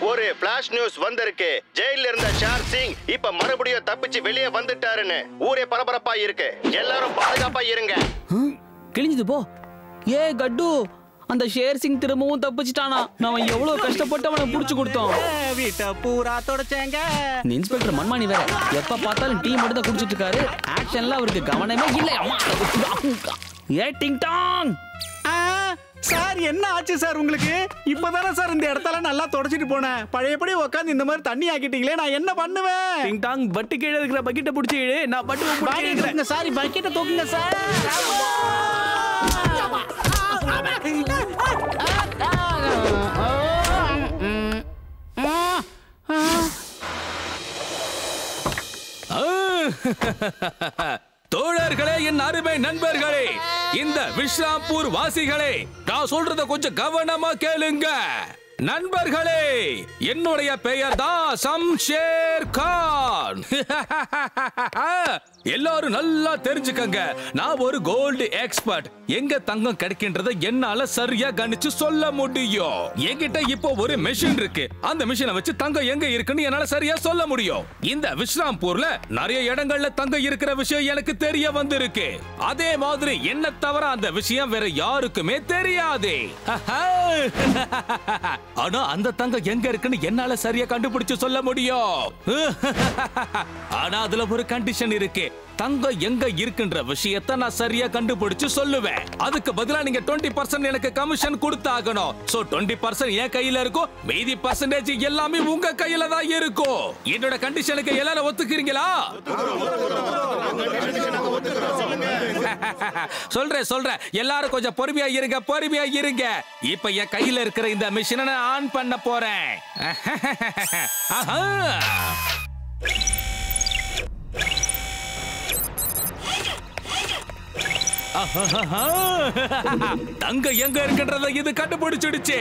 ஒரு flash news வந்திருக்கு. ஜெயில இருந்த ஷேர் சிங் இப்ப மறுபடியும் தப்பிச்சு வெளியே வந்துட்டாருன்னு ஊரே பரபரப்பா இருக்கு. எல்லாரும் பாதுகாப்பா இருங்க. கிழிஞ்சது போ. ஏ கட்டு, அந்த ஷேர் சிங் திரும்பவும் தப்பிச்சிட்டானா? நாம எவ்வளவு கஷ்டப்பட்டு அவனை புடிச்சு கொடுத்தோம். வீட்டை பூரா தொடச்சேங்க. இந்த இன்ஸ்பெக்டர் மண்மானி வேற எப்ப பார்த்தாலும் டீ மட்டும் தான் குடிச்சிட்டு இருக்காரு. ஆக்ஷன்ல அவருக்கு கவனமே இல்லை. அம்மா ஏ டிங் டாங். சார் என்ன ஆச்சு சார் உங்களுக்கு? இப்பதானே சார் இந்த இடத்துல நல்லா தொடச்சிட்டு போனேன். பழையபடி உட்காந்து இந்த மாதிரி தண்ணி ஆக்கிட்டீங்களே, நான் என்ன பண்ணுவேன்? டிங் டாங் பட்டு கீழே இருக்கிற பக்கெட்டை பிடிச்சி இழு. நான் பட்டு சாரி பக்கெட்டை தூக்குங்க சார். தோழர்களே, என் அருமை நண்பர்களே, இந்த விஷ்ராம்பூர் வாசிகளே, நான் சொல்றத கொஞ்சம் கவனமா கேளுங்க. நண்பர்களே, என்னுடைய பெயர் தான் சம்ஷேர் கான். எல்லாரும் நல்லா தெரிஞ்சுக்கங்க, நான் ஒரு கோல்டு எக்ஸ்பர்ட். எங்க தங்கம் கிடைக்கின்றத என்னால சரியா கணிச்சு சொல்ல முடியும். என்கிட்ட இப்போ ஒரு மெஷின் இருக்கு. அந்த மெஷினை வச்சு தங்கம் எங்க இருக்குன்னு என்னால சரியா சொல்ல முடியும். இந்த விஷ்ராம்பூர்ல நிறைய இடங்கள்ல தங்கம் இருக்கிற விஷயம் எனக்கு தெரிய வந்திருக்கு. அதே மாதிரி என்ன தவிர அந்த விஷயம் வேற யாருக்குமே தெரியாது. ஆனா அந்த தங்கம் எங்க இருக்குன்னு என்னால சரியா கண்டுபிடிச்சு சொல்ல முடியும். ஆனா அதுல ஒரு கண்டிஷன் இருக்கு. தங்கம் எங்க இருக்குன்ற விஷயத்தை நான் சரியா கண்டுபிடிச்சு சொல்லுவேன். அதுக்கு பதிலா நீங்க 20% எனக்கு கமிஷன் கொடுத்தாகணும். சோ 20% என் கையில இருக்கும், மீதி பர்சன்டேஜ் எல்லாமே உங்க கையில தான் இருக்கும். என்னோட கண்டிஷனுக்கு எல்லாரும் ஒத்துக்கிறீங்களா? சொல்றேன், எல்லாரும் கொஞ்சம் பொறுமையா இருங்க. இப்ப என் கையில இருக்கிற இந்த மிஷினை நான் ஆன் பண்ண போறேன். தங்க எங்க இருக்கின்றத இது கண்டுபிடிச்சிடுச்சு.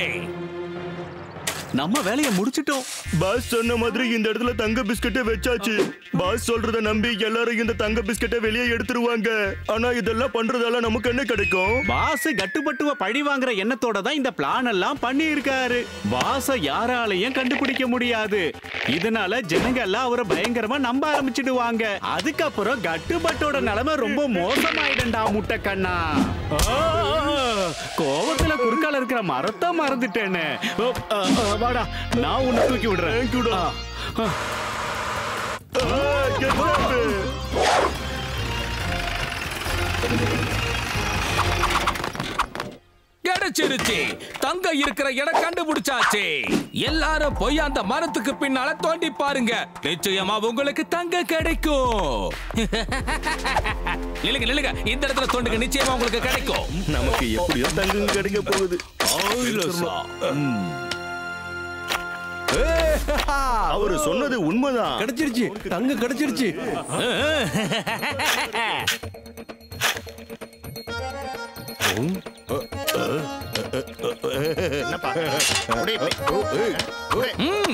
நம்ம வேலையை முடிச்சிட்டோம். பாஸ் சொன்ன மாதிரி இந்த இடத்துல தங்க பிஸ்கட்டை வச்சாச்சு. பாஸ் சொல்றத நம்பி எல்லாரும் இந்த தங்க பிஸ்கட்டை வெளியே எடுத்துருவாங்க. ஆனா இதெல்லாம் பண்றதால நமக்கு என்ன கிடைக்கும்? பாஸ் கட்டுப்பட்டுவ பழி வாங்குற எண்ணத்தோட தான் இந்த பிளான் எல்லாம் பண்ணி இருக்காரு. பாஸ யாராலையும் கண்டுபிடிக்க முடியாது. இதனால ஜனங்க எல்லாம் அவரை பயங்கரமா நம்ப ஆரம்பிச்சிடுவாங்க. அதுக்கப்புறம் கட்டுப்பட்டோட நிலைமை ரொம்ப மோசமாயிடண்டா முட்டை கண்ணா. கோவத்துல குறுக்கால இருக்கிற மரத்தை மறந்துட்டேன்னு. வாடா, நான் உன்னை தூக்கி விடுறேன். கிடைச்சிருச்சு. தங்க இருக்கிற இடம் கண்டுபிடிச்சாச்சு. எல்லாரும் போய் அந்த மரத்துக்கு பின்னால தோண்டி பாருங்க. நிச்சயமா உங்களுக்கு தங்க கிடைக்கும். நில்லுங்க, இந்த இடத்துல தோண்டுங்க, நிச்சயமா உங்களுக்கு கிடைக்கும். நமக்கு எப்படியோ தங்கம் கிடைக்க போகுது. அவரு சொன்னது உண்மைதான். கிடைச்சிருச்சு, தங்கம் கிடைச்சிருச்சு.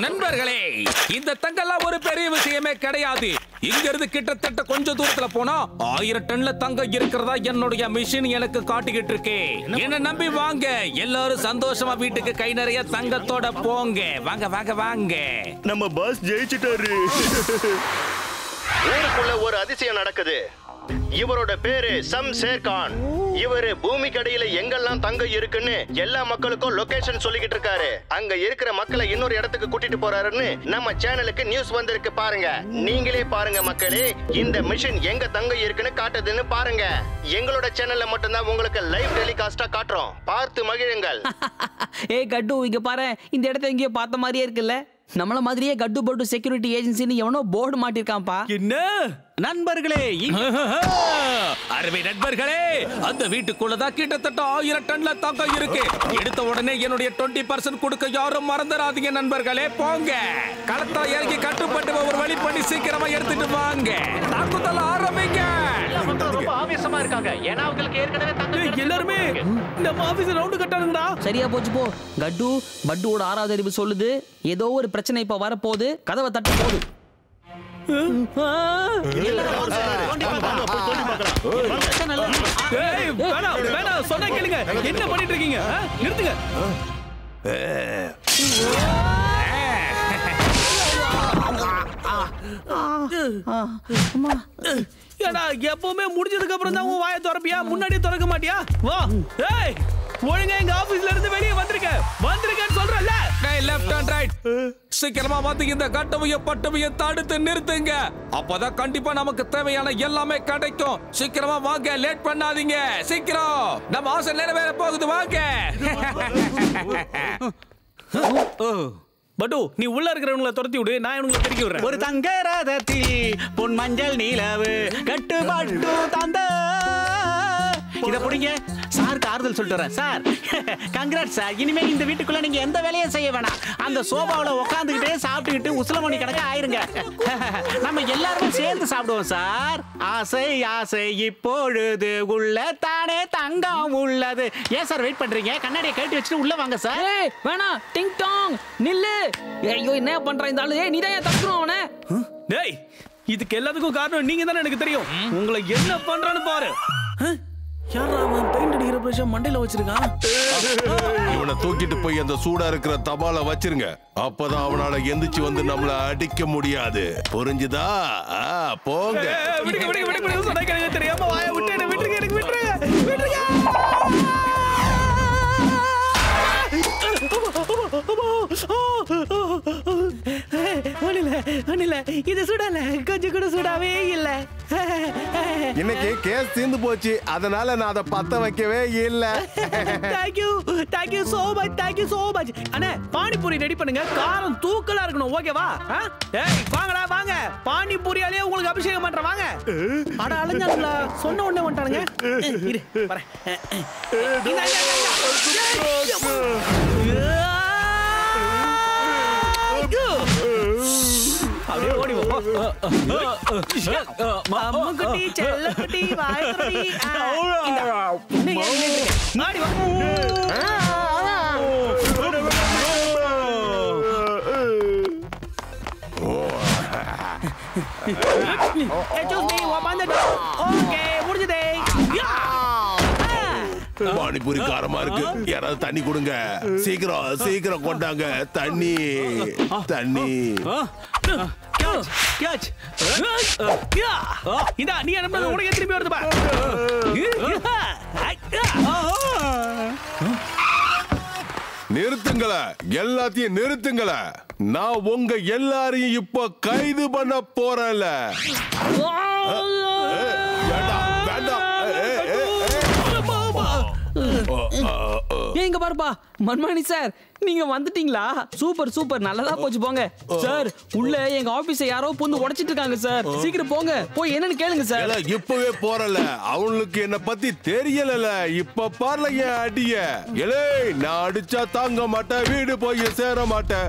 நண்பர்களே, இந்த தங்கெல்லாம் ஒரு பெரிய விஷயமே கிடையாது. இங்க இருந்து கிட்டத்தட்ட கொஞ்சம் தூரத்துல போனா 1000 டன்ல தங்கம் இருக்கிறதா என்னுடைய மிஷின் எனக்கு காட்டிக்கிட்டு இருக்கு. என்ன நம்பி வாங்க, எல்லாரும் சந்தோஷமா வீட்டுக்கு கை நிறைய தங்கத்தோட போங்க. வாங்க. நம்ம பாஸ் ஜெயிச்சிட்டாரு. ஊருக்குள்ள ஒரு அதிசயம் நடக்குது. இவரோட பேரு சம்ஷேர் கான். இவரு பூமிக்கு அடியில எங்கெல்லாம் தங்கம் இருக்குன்னு எல்லா மக்களுக்கும் லொகேஷன் சொல்லிக்கிட்டு இருக்காரு. அங்க இருக்கிற மக்களை இன்னொரு இடத்துக்கு கூட்டிட்டு போறாருன்னு நம்ம சேனலுக்கு நியூஸ் வந்திருக்கு பாருங்க. நீங்களே பாருங்க மக்களே, இந்த மிஷின் எங்க தங்கம் இருக்குன்னு காட்டுதுன்னு பாருங்க. எங்களோட சேனல்ல மட்டும்தான் உங்களுக்கு லைவ் டெலிகாஸ்டா காட்டுறோம். பார்த்து மகிழுங்கள். ஏ கட்டு, இங்க பாரு, இந்த இடத்த எங்கேயோ பார்த்த மாதிரியே இருக்குல்ல. நம்மள மாதிரியே கட்டு போட்டு செக்யூரிட்டி ஏஜென்சின்னு எவனோ போர்டு மாட்டிருக்கான்ப்பா. என்ன நண்பர்களே, அருமை நண்பர்களே, அந்த வீட்டுக்குள்ளதான் கிட்டத்தட்ட 1000 டன்ல தங்கம் இருக்கு. எடுத்த உடனே என்னுடைய 20% கொடுக்க யாரும் மறந்துடாதீங்க நண்பர்களே. போங்க, களத்தா இறங்கி கட்டுப்பட்டு ஒரு வழி பண்ணி சீக்கிரமா எடுத்துட்டு வாங்க. தாக்குதல் ஆரம்பிங்க. ரொம்ப ஆவேசமா இருக்காங்க. ஏன்னா அவங்களுக்கு ஏற்கனவே தங்கம். எல்லாருமே நம்ம ஆபீஸ் ரவுண்ட் கட்டானுங்கடா. சரியா போச்சு போ. கட்டு, பட்டுவோட 6வது அறிவு சொல்லுது, ஏதோ ஒரு பிரச்சனை இப்ப வரப்போகுது. கதவை தட்ட போகுது. சொன்ன கேளுங்க, என்ன பண்ணிட்டு இருக்கீங்க? நிறுத்துங்க. ஏடா எப்பவுமே முடிஞ்சதுக்கு அப்புறம் தான் உன் வாயை திறப்பியா, முன்னாடியே திறக்க மாட்டியா? வா ஏய், ஒழுங்கா எங்க ஆபீஸ்ல இருந்து வெளியே வந்திருக்கேன்னு சொல்றல. டேய் லெஃப்ட் அண்ட் ரைட், சீக்கிரமா வந்து இந்த கட்டமையும் பட்டமையும் தடுத்து நிறுத்துங்க. அப்பதான் கண்டிப்பா நமக்கு தேவையான எல்லாமே கிடைக்கும். சீக்கிரமா வாங்க, லேட் பண்ணாதீங்க. சீக்கிரம், நம்ம ஆசை நிறைவேற போகுது, வாங்க. பட்டு நீ உள்ள இருக்கிறவங்களை துரத்தி விடு, நான் இவங்களை திருக்கி விடுறேன். ஒரு தங்க ரதத்தில் பொன் மஞ்சள் நிலவு கட்டுப்பட்டு தந்த இத புடிங்க. சாருக்கு ஆறுதல் சொல்லிட்டு வரேன். Sir congrat sir. இனிமே இந்த வீட்டுக்குள்ள நீங்க எந்த வேலையும் செய்ய வேணாம். அந்த சோபாவில் உட்காந்துக்கிட்டே சாப்பிட்டுக்கிட்டு உசிலமணி கணக்க ஆயிருங்க. நம்ம எல்லாருமே சேர்ந்து சாப்பிடுவோம் சார். ஆசை ஆசை இப்பொழுது உள்ள தானே தங்கம் உள்ளது. ஏன் சார் வெயிட் பண்றீங்க? கண்ணாடியை கழட்டி வச்சுட்டு உள்ள வாங்க சார். ஏய் வேணாம், டிங் டாங் நில்லு. ஐயோ என்ன பண்றான் இந்த ஆளு? ஏய் நீதான் ஏன் தடுக்கணும் அவனை? டேய், இதுக்கு எல்லாத்துக்கும் காரணம் நீங்க தானே, எனக்கு தெரியும். உங்களை என்ன பண்றான்னு பாரு. யாரா அவன் பெயிண்ட் அடிக்கிற பிரஷ் மண்டையில வச்சிருக்கான்? இவனை தூக்கிட்டு போய் அந்த சூடா இருக்கிற தபால வச்சிருங்க. அப்பதான் அவனால எந்திரிச்சு வந்து நம்மள அடிக்க முடியாது. புரிஞ்சுதா? போங்க. தெரியாம வாய விட்டு விட்டுருங்க, எனக்கு விட்டுருங்க. இது சுடல, கொஞ்சம் கூட சுடாவே இல்ல. இன்னைக்கு கேஸ் தீர்ந்து போச்சு, அதனால நான் அதை பத்த வைக்கவே இல்ல. Thank you so much. அண்ணே, பானிபூரி ரெடி பண்ணுங்க, காரம் தூக்கலா இருக்கணும், ஓகேவா? ஏய் வாங்கடா வாங்க, பானிபூரியாலே உங்களுக்கு அபிஷேகம் பண்றேன், வாங்க. அட அலஞ்சானுங்களா, சொன்ன உடனே வந்துட்டானுங்க. இரு வரேன். அப்படியே ஓடி வா. அம்முக்குட்டி செல்லக்குட்டி வாய்க்குட்டி. மாடி வா. பானிபூரி காரமா இருக்கு, யாராவது தண்ணி கொடுங்க. சீக்கிரம் கொண்டாங்க தண்ணி. நீ என்ன உனக்கு திரும்பி வருது பா. நிறுத்துங்கள, எல்லாத்தையும் நிறுத்துங்கள. நான் உங்க எல்லாரையும் இப்ப கைது பண்ண போறேன்ல. இங்க பாருப்பா மன்மானி சார், நீங்க வந்துட்டீங்களா? சூப்பர் நல்லதா போச்சு, போங்க சார். உள்ள எங்க ஆபீஸை யாரோ புந்து உடைச்சிட்டு இருக்காங்க சார். சீக்கிரம் போங்க, போய் என்னன்னு கேளுங்க சார். இப்பவே போறல, அவங்களுக்கு என்ன பத்தி தெரியல. இப்ப பாருல என் அடிய. எலே நான் அடிச்சா தாங்க மாட்டேன், வீடு போய் சேர மாட்டேன்.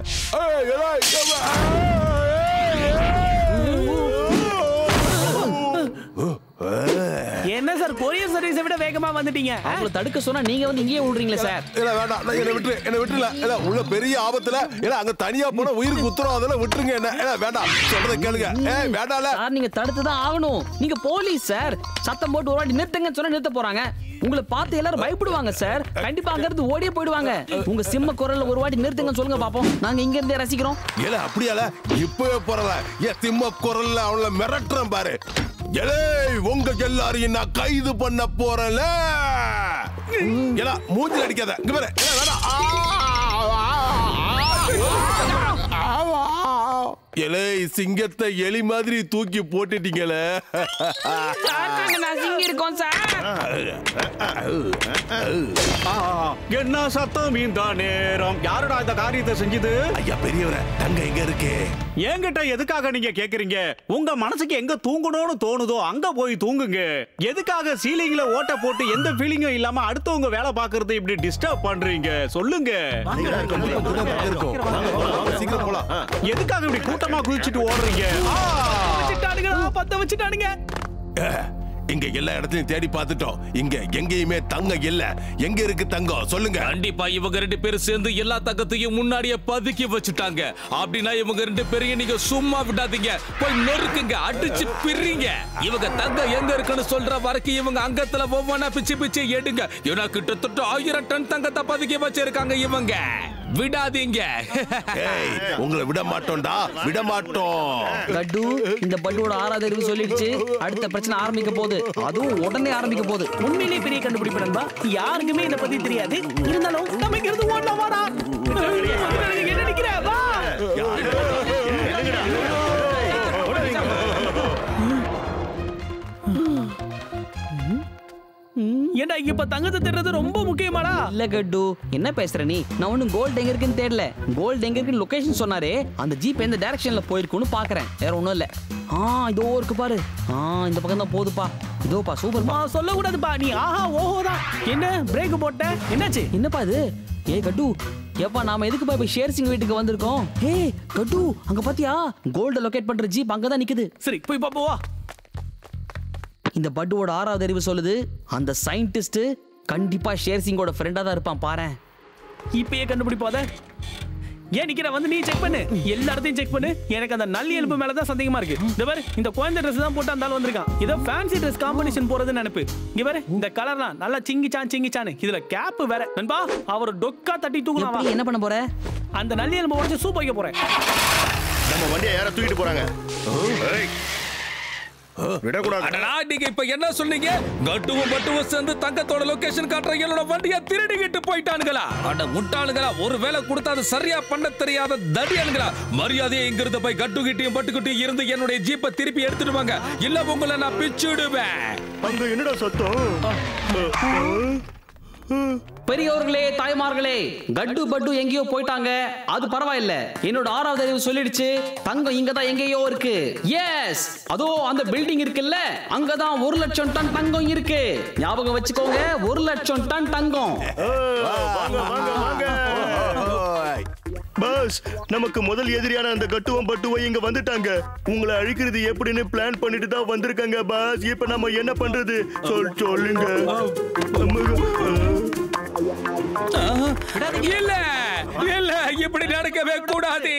என்ன சார், கொரியர் சர்வீஸை விட வேகமா வந்துட்டீங்க. அவங்கள தடுக்க சொன்னா நீங்க வந்து இங்கேயே விடுறீங்களா சார்? இல்ல வேண்டாம், என்ன விட்டுல. இல்ல உள்ள பெரிய ஆபத்துல, இல்ல அங்க தனியா போனா உயிருக்கு உத்தரவு, அதெல்லாம் விட்டுருங்க. என்ன வேண்டாம், சொல்றத கேளுங்க. வேண்டாம்ல சார், நீங்க தடுத்து தான் ஆகணும். நீங்க போலீஸ் சார். சத்தம் போட்டு ஒரு வாட்டி நிறுத்துங்கன்னு சொன்னா நிறுத்த போறாங்க. உங்களை பார்த்து எல்லாரும் பயப்படுவாங்க சார். கண்டிப்பா அங்க இருந்து ஓடியே போயிடுவாங்க. உங்க சிம்ம குரல்ல ஒரு வாட்டி நிறுத்துங்கன்னு சொல்லுங்க பாப்போம். நாங்க இங்க இருந்தே ரசிக்கிறோம். இல்ல அப்படியால இப்பவே போறல. என் சிம்ம குரல்ல அவள மிரட்டுறேன் பாரு. எலே உங்க எல்லாரையும் நான் கைது பண்ண போறேன்ல. மூஞ்சில அடிக்காத. இங்க பாரு. எலே சிங்கத்தை எலி மாதிரி தூக்கி போட்டுட்டீங்களே. இருக்கோம் சார். என்ன சத்தம் இந்த நேரம்? யாருடா இந்த காரியத்தை செஞ்சது? ஐயா பெரியவரே, தங்க எங்க இருக்கு? என்கிட்ட எதுக்காக நீங்க கேக்குறீங்க? உங்க மனசுக்கு எங்க தூங்கணும்னு தோணுதோ அங்க போய் தூங்குங்க. எதுக்காக சீலிங்ல ஓட்ட போட்டு எந்த ஃபீலிங்கும் இல்லாம அடுத்தவங்க வேலை பாக்குறது இப்படி டிஸ்டர்ப் பண்றீங்க? சொல்லுங்க. சீக்கிரம் போலாம். எதுக்காக இப்படி கூட்டமா குதிச்சிட்டு ஓடுறீங்க? பத்த வச்சுட்டானுங்க. இங்க எல்லா இடத்துலயும் தேடி பார்த்துட்டோம். இங்க எங்கேயுமே தங்கம் இல்ல. எங்க இருக்கு தங்கம் சொல்லுங்க. கண்டிப்பா இவங்க 2 பேரும் சேர்ந்து எல்லா தங்கத்தையும் முன்னாடியே பதுக்கி வச்சுட்டாங்க. அப்படின்னா இவங்க 2 பேரையும் நீங்க சும்மா விடாதீங்க. போய் நொறுக்குங்க, அடிச்சு பிரிங்க. இவங்க தங்கம் எங்க இருக்குன்னு சொல்ற வரைக்கும் இவங்க அங்கத்துல ஒவ்வொன்னா பிச்சு பிச்சு எடுங்க. ஏன்னா கிட்டத்தட்ட 1000 டன் தங்கத்தை பதுக்கி வச்சிருக்காங்க இவங்க. விடாதீங்க. உங்களை விட மாட்டோம்டா, விட மாட்டோம். லட்டு, இந்த பட்டுவோட 6வது அறிவு சொல்லிடுச்சு. அடுத்த பிரச்சனை ஆரம்பிக்க போகுது. அதுவும் உடனே ஆரம்பிக்க போகுது. உண்மையிலே பெரிய கண்டுபிடிப்பு நண்பா. யாருக்குமே இத பத்தி தெரியாது. இருந்தாலும் நமக்கு இருந்து ஓடலாம் வாடா. என்ன நினைக்கிற? வா. ஏண்டா இப்ப தங்கத்தை தேடுறது ரொம்ப முக்கியமாடா? இல்ல கட்டு, என்ன பேசுற நீ? நான் ஒண்ணும் கோல்ட் எங்க இருக்குன்னு தேடல. கோல்ட் எங்க இருக்குன்னு லொகேஷன் சொன்னாரே, அந்த ஜீப் எந்த டைரக்ஷன்ல போயிருக்குன்னு பாக்குறேன். வேற ஒண்ணும் இல்ல. இதோ இருக்கு பாரு. இந்த பக்கம் தான் போகுதுப்பா. இதோப்பா, சூப்பர்ப்பா. சொல்ல கூடாதுப்பா. நீ ஆஹா ஓஹோதான். என்ன பிரேக் போட்ட? என்னாச்சு? என்னப்பா இது? கட்டு, ஏப்பா நாம எதுக்குப்பா இப்ப ஷேர் சிங் வீட்டுக்கு வந்திருக்கோம்? கட்டு, அங்க பாத்தியா? கோல்ட லொகேட் பண்ற ஜீப் அங்கதான் நிக்குது. சரி போய் பாப்போவா. இந்த பட்டுவோட 6வது அறிவு சொல்லுது, அந்த சயின்டிஸ்ட் கண்டிப்பா ஷேர் சிங்கோட ஃப்ரெண்டா தான் இருப்பான். பாரு, இப்பயே கண்டுபிடிப்பாத. ஏன் நிக்கிற? வந்து நீ செக் பண்ணு. எல்லா இடத்தையும் செக் பண்ணு. எனக்கு அந்த நல்லி எலும்பு மேலதான் சந்தேகமா இருக்கு. இந்த பாரு, இந்த குழந்தை Dress தான் போட்டு அந்த ஆள் வந்திருக்கான். இதோ ஃபேன்சி Dress காம்படிஷன் போறதுன்னு நினைப்பு. இங்க பாரு, இந்த கலர்லாம் நல்லா சிங்கிச்சான். இதுல கேப் வேற. நண்பா, அவர் டொக்கா தட்டி தூக்குறான். என்ன பண்ண போற? அந்த நல்லி எலும்பு உடைச்சு சூப் வைக்க போறேன். நம்ம வண்டியை யார தூக்கிட்டு போறாங்க? நீங்க இப்ப என்ன சொன்னீங்க? கட்டுவும் பட்டுவும் சேர்ந்து தங்கத்தோட லொகேஷன் காட்டுற என்னோட வண்டியை திருடிக்கிட்டு போயிட்டானுங்களா? அட முட்டாளுங்களா! ஒரு வேலை கொடுத்தா அது சரியா பண்ண தெரியாத தடியானுங்களா? மரியாதையை இங்கிருந்து போய் கட்டுக்கிட்டையும் பட்டுக்கிட்டையும் இருந்து என்னுடைய ஜீப்பை திருப்பி எடுத்துட்டு வாங்க. இல்ல உங்களை நான் பிச்சுடுவேன். அங்க என்னடா சத்தம்? பெரியவர்களே, தாய்மார்களே, கட்டு பட்டு எங்கேயோ போயிட்டாங்க. அது பரவாயில்ல. என்னோட 6வது அறிவு சொல்லிடுச்சு, தங்கம் இங்கதான் எங்கேயோ இருக்கு. எஸ், அதோ அந்த பில்டிங் இருக்குல்ல, அங்கதான் 1 லட்சம் டன் தங்கம் இருக்கு. ஞாபகம் வச்சுக்கோங்க, 1 லட்சம் டன் தங்கம். பாஸ், நமக்கு முதல் எதிரியான அந்த கட்டுவம் பட்டுவை இங்க வந்துட்டாங்க. உங்களை அழிக்கிறது எப்படின்னு பிளான் பண்ணிட்டு தான் வந்திருக்காங்க பாஸ். இப்ப நம்ம என்ன பண்றது? சொல்லுங்க. இல்ல, இப்படி நடக்கவே கூடாது.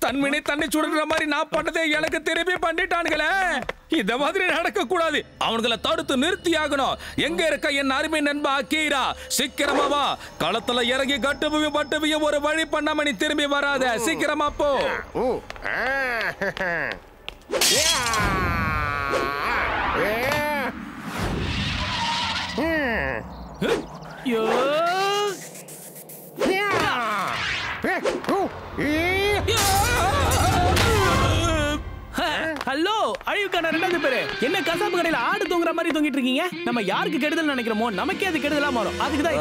தன்மினி தண்ணி சுடுற மாதிரி நான் பண்ணதே எனக்கு திருப்பி பண்ணிட்டானுங்களே. இந்த மாதிரி நடக்க கூடாது. அவங்களை தடுத்து நிறுத்தி ஆகணும். எங்க இருக்க என் அருமை நண்பா அக்கீரா? சீக்கிரமா வா. களத்துல இறங்கி கட்டுவையும் பட்டுவையும் ஒரு வழி பண்ணாம நீ திரும்பி வராத. சீக்கிரமா போ. ஹலோ, அழிவுக்கான 2வது பேரு. என்ன கசாப்பு கடையில ஆடு தூங்குற மாதிரி தூங்கிட்டு இருக்கீங்க? நம்ம யாருக்கு கெடுதல் நினைக்கிறோமோ நமக்கே அது கெடுதலா மாறும். அதுக்கு தான்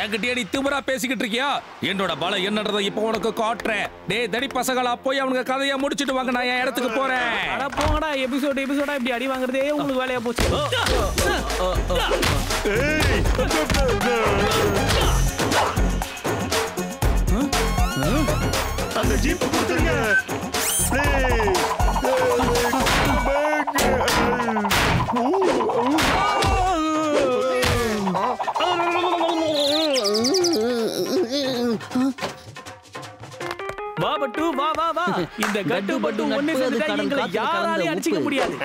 என்கிட்டயே நீ திமிரா பேசிக்கிட்டு இருக்கியா? என்னோட பலம் என்னன்றதை இப்போ உனக்கு காட்டுறேன். டேய் தடி பசங்களா, போய் அவனுங்க கதையை முடிச்சிட்டு வாங்க. நான் என் இடத்துக்கு போறேன். அட போங்கடா. எபிசோடா இப்படி அடி வாங்குறதே உங்களுக்கு வேலையா போச்சு. அந்த ஜீப் கொடுத்துருங்க. வா பட்டு, வா. இந்த கட்டு பட்டு ஒண்ணே சேர்ந்துட்டா எங்களை யாராலையும் அடிச்சுக்க முடியாது.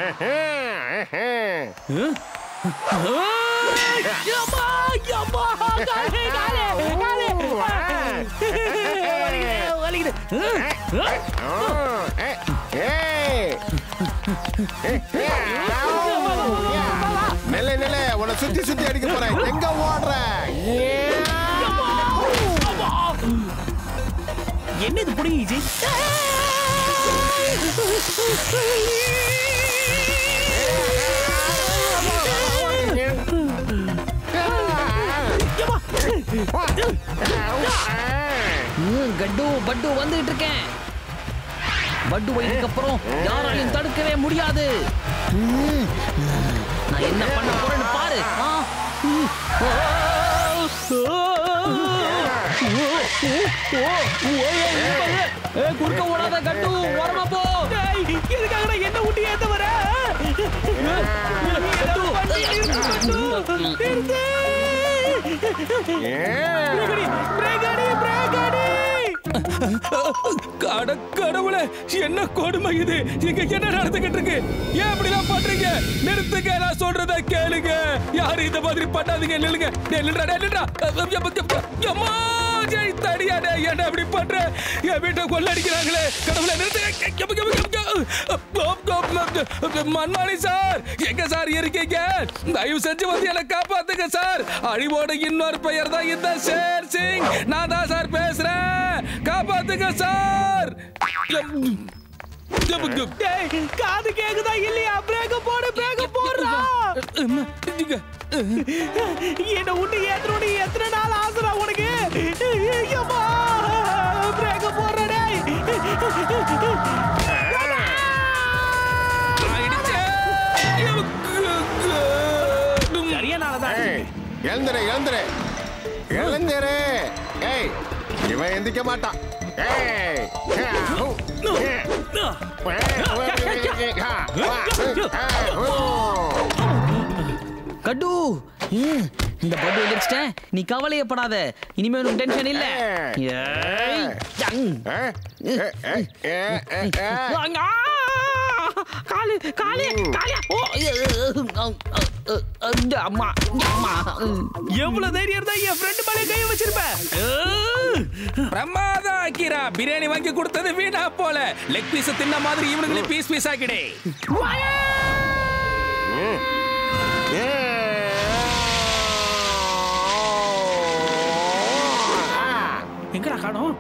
நிலை உன்னை சுத்தி அடிக்க போறேன். எங்க ஓடுற? என்னது புடிங்கி? கட்டு பட்டு வந்துட்டு இருக்கேன். பட்டு வயதுக்கு அப்புறம் யாராலையும் தடுக்கவே முடியாது. நான் என்ன பண்ண போறேன்னு பாரு. குறுக்க ஓடாத கட்டு ஓரமா போ. எதுக்காக என்ன ஊட்டி ஏத்த வர? கடவுளே, என்ன கொடுமை இது? இங்க என்ன நடந்துகிட்டு இருக்கு? ஏன் இப்படிலாம் பண்றீங்க? நிறுத்துங்க, நான் சொல்றத கேளுங்க. யாரும் இந்த மாதிரி பண்ணாதீங்க. நில்லுங்க. நில்லுடா. அம்மா, ஜெய் தடியாடே, என்ன இப்படி பண்ற? என் வீட்டை கொள்ளடிக்கிறாங்களே. கடவுளே, நிறுத்துங்க. மன்மானி சார், எங்க சார் இருக்கீங்க? தயவு செஞ்சு வந்து என்ன காப்பாத்துங்க சார். அழிவோட இன்னொரு பெயர் தான் இந்த ஷேர் சிங். நான் தான் சார் பேசுறேன். காப்பாத்துங்க சார். காது கேக்குதா இல்லையா? பிரேக்க போடுறா. என்ன விட்டு ஏத்தனோட எத்தனை நாள் ஆசுறா உனக்கு? பிரேக்க போடுறடே. எழுந்துரு. ஏய், இவன் எந்திக்க மாட்டான். கட்டு, இந்த பட்டு எந்திரிச்சிட்டேன். நீ கவலையப்படாத. இனிமே உனக்கு டென்ஷன் இல்ல. எவ்வளவு தைரியம் இருந்தா என் ஃப்ரெண்ட் மேல கை வச்சிருப்பேன். பிரமாதம் ஆக்கிரா. பிரியாணி வாங்கி கொடுத்தது வீணா போல. லெக் பீஸ் தின்ன மாதிரி இவனுக்கு பீஸ் ஆக்கிடே. எங்கடா காணோம்?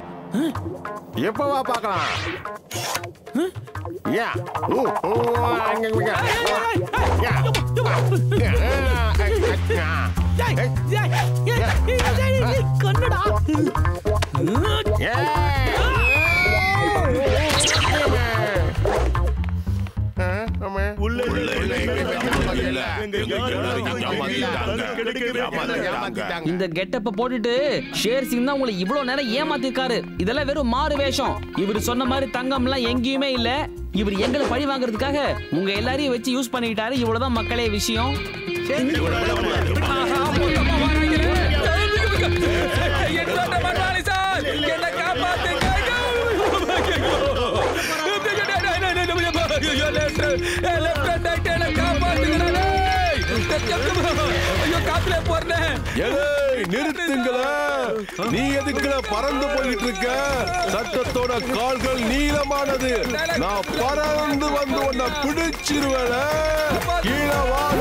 எப்பவா பார்க்கலாம்? கண்ணடா. இந்த கெட்டப்ப போட்டுட்டு ஷேர் சிங் தான் உங்களை இவ்வளவு நேரம் ஏமாத்திருக்காரு. இதெல்லாம் வெறும் மாறு வேஷம். இவர் சொன்ன மாதிரி தங்கம் எல்லாம் எங்கேயுமே இல்ல. இவர் எங்களை பழி வாங்குறதுக்காக உங்க எல்லாரையும் வச்சு யூஸ் பண்ணிக்கிட்டாரு. இவ்வளவுதான் மக்களே விஷயம். நிறுத்துங்களா. நீ எதுக்குல பறந்து போயிட்டு இருக்க? சட்டத்தோட கால்கள் நீளமானது. நான் பறந்து வந்து உன்னை பிடிச்சிருவேன். கீழே வாழ.